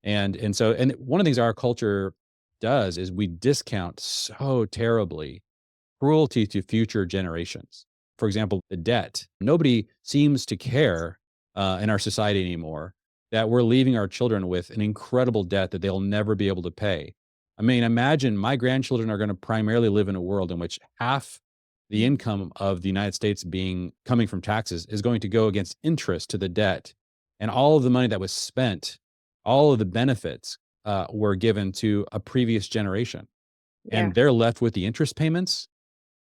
And one of the things our culture does is we discount so terribly cruelty to future generations. For example, the debt. Nobody seems to care in our society anymore that we're leaving our children with an incredible debt that they'll never be able to pay. I mean, imagine my grandchildren are going to primarily live in a world in which half the income of the United States being coming from taxes is going to go against interest to the debt. And all of the money that was spent, all of the benefits were given to a previous generation. Yeah. And they're left with the interest payments.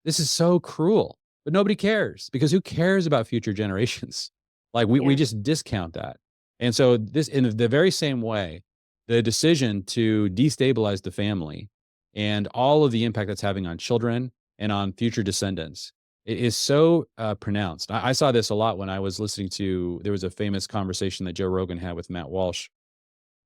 This is so cruel, but nobody cares because who cares about future generations? Like we Yeah. just discount that. And so this in the very same way, the decision to destabilize the family and all of the impact that's having on children and on future descendants is so pronounced. I saw this a lot when I was listening to, there was a famous conversation that Joe Rogan had with Matt Walsh.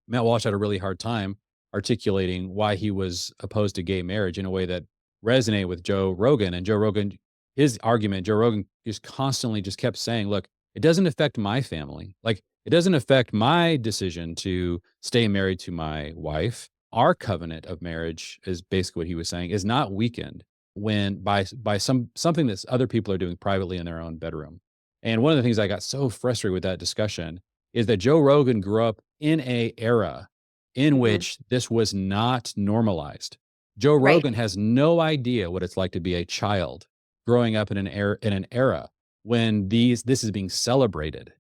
Matt Walsh had a really hard time articulating why he was opposed to gay marriage in a way that resonated with Joe Rogan. And Joe Rogan, his argument, Joe Rogan just constantly just kept saying, look, it doesn't affect my family. Like, it doesn't affect my decision to stay married to my wife. Our covenant of marriage is basically what he was saying is not weakened when by something that other people are doing privately in their own bedroom. And one of the things I got so frustrated with that discussion is that Joe Rogan grew up in a era in Hmm. which this was not normalized. Joe Right. Rogan has no idea what it's like to be a child growing up in an era when this is being celebrated.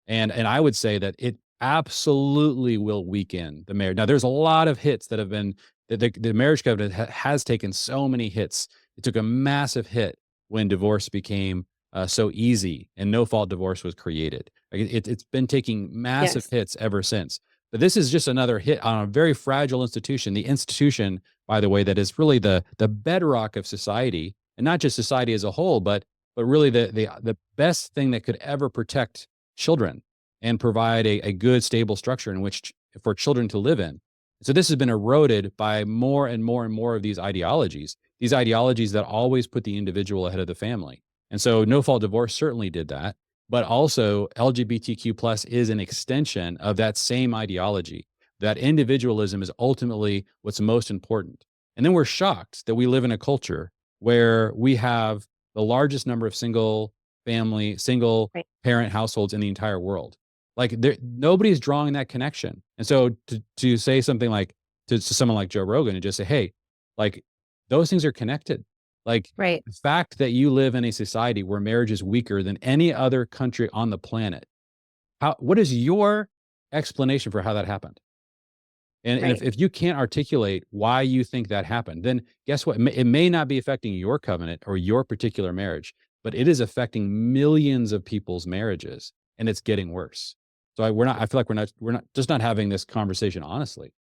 And I would say that it absolutely will weaken the marriage. Now there's a lot of hits that have been the marriage covenant has taken so many hits. It took a massive hit when divorce became so easy and no fault divorce was created. Like it's been taking massive Yes. hits ever since. But this is just another hit on a very fragile institution. The institution, by the way, that is really the bedrock of society, and not just society as a whole, but really the best thing that could ever protect children and provide a good, stable structure in which for children to live in. So this has been eroded by more and more and more of these ideologies that always put the individual ahead of the family. And so no fault divorce certainly did that, but also LGBTQ plus is an extension of that same ideology, that individualism is ultimately what's most important. And then we're shocked that we live in a culture where we have the largest number of single Right. parent households in the entire world. Like nobody's drawing that connection. And so to say something like to someone like Joe Rogan and just say, hey, like those things are connected. Like Right. the fact that you live in a society where marriage is weaker than any other country on the planet, what is your explanation for how that happened? And Right. if you can't articulate why you think that happened, then guess what? It may not be affecting your covenant or your particular marriage, but it is affecting millions of people's marriages, and it's getting worse. So I feel like we're not just not having this conversation honestly.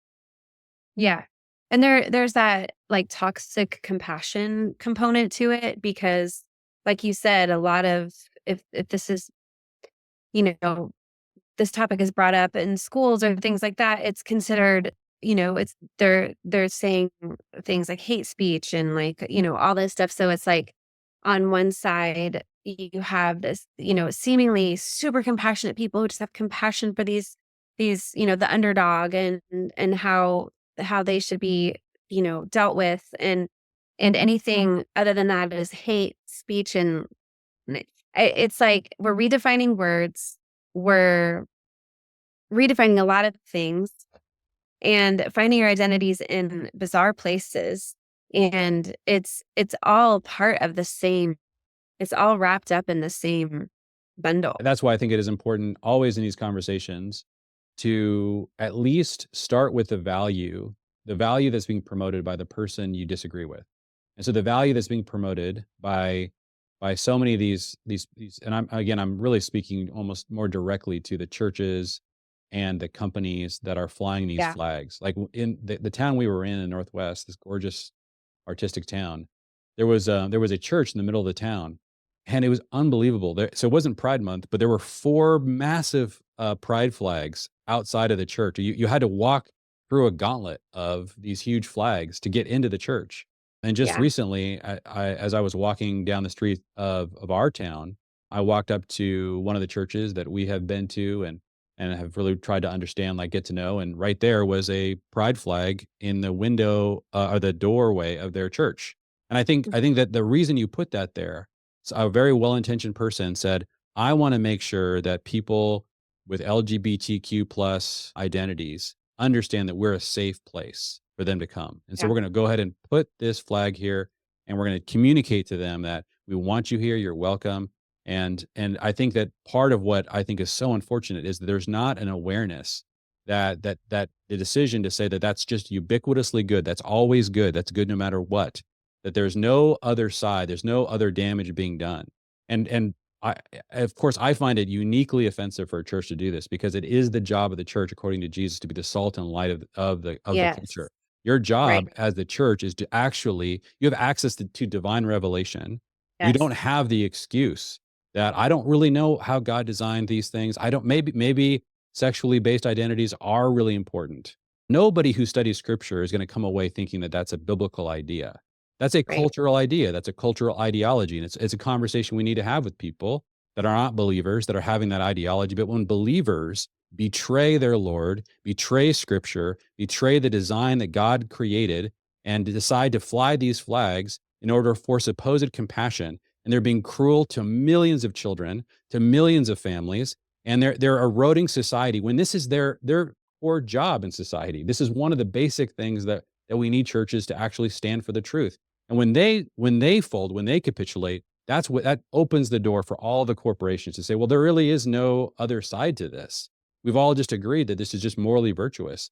Yeah. And there's that like toxic compassion component to it because like you said, a lot of if this is, you know, this topic is brought up in schools or things like that, it's considered, it's they're saying things like hate speech and like, all this stuff. So it's like on one side, you have this, seemingly super compassionate people who just have compassion for these, the underdog and how they should be, dealt with and anything other than that is hate speech and it's like we're redefining words. We're redefining a lot of things and finding your identities in bizarre places. And it's all part of the same it's all wrapped up in the same bundle. And that's why I think it is important always in these conversations to at least start with the value that's being promoted by the person you disagree with. And so the value that's being promoted by so many of these, and I'm really speaking almost more directly to the churches and the companies that are flying these Yeah. flags. Like in the town we were in Northwest, this gorgeous artistic town, there was a church in the middle of the town, and it was unbelievable. So it wasn't Pride Month, but there were 4 massive, pride flags outside of the church. You had to walk through a gauntlet of these huge flags to get into the church. And just Yeah. recently, as I was walking down the street of our town, I walked up to one of the churches that we have been to, and have really tried to understand, like, get to know. And right there was a pride flag in the window, or the doorway of their church. And I think that the reason you put that there, so a very well-intentioned person said, I want to make sure that people with LGBTQ plus identities understand that we're a safe place for them to come. And so Yeah. we're going to go ahead and put this flag here, and we're going to communicate to them that we want you here, you're welcome. And I think that part of what I think is so unfortunate is that there's not an awareness that the decision to say that that's just ubiquitously good, that's always good, that's good no matter what, that there's no other side, there's no other damage being done. And I of course, I find it uniquely offensive for a church to do this, because it is the job of the church, according to Jesus, to be the salt and light of the culture. Yes. Your Right. job as the church is to actually, you have access to divine revelation. You don't Yes. have the excuse that I don't really know how God designed these things. I don't, maybe sexually based identities are really important. Nobody who studies scripture is going to come away thinking that that's a biblical idea. That's a Right. cultural idea. That's a cultural ideology. And it's a conversation we need to have with people that are not believers, that are having that ideology. But when believers betray their Lord, betray scripture, betray the design that God created, and decide to fly these flags in order for supposed compassion, and they're being cruel to millions of children, to millions of families, and they're eroding society when this is their core job in society. This is one of the basic things that we need churches to actually stand for the truth. And when they fold, when they capitulate, that opens the door for all the corporations to say, well, there really is no other side to this. We've all just agreed that this is just morally virtuous.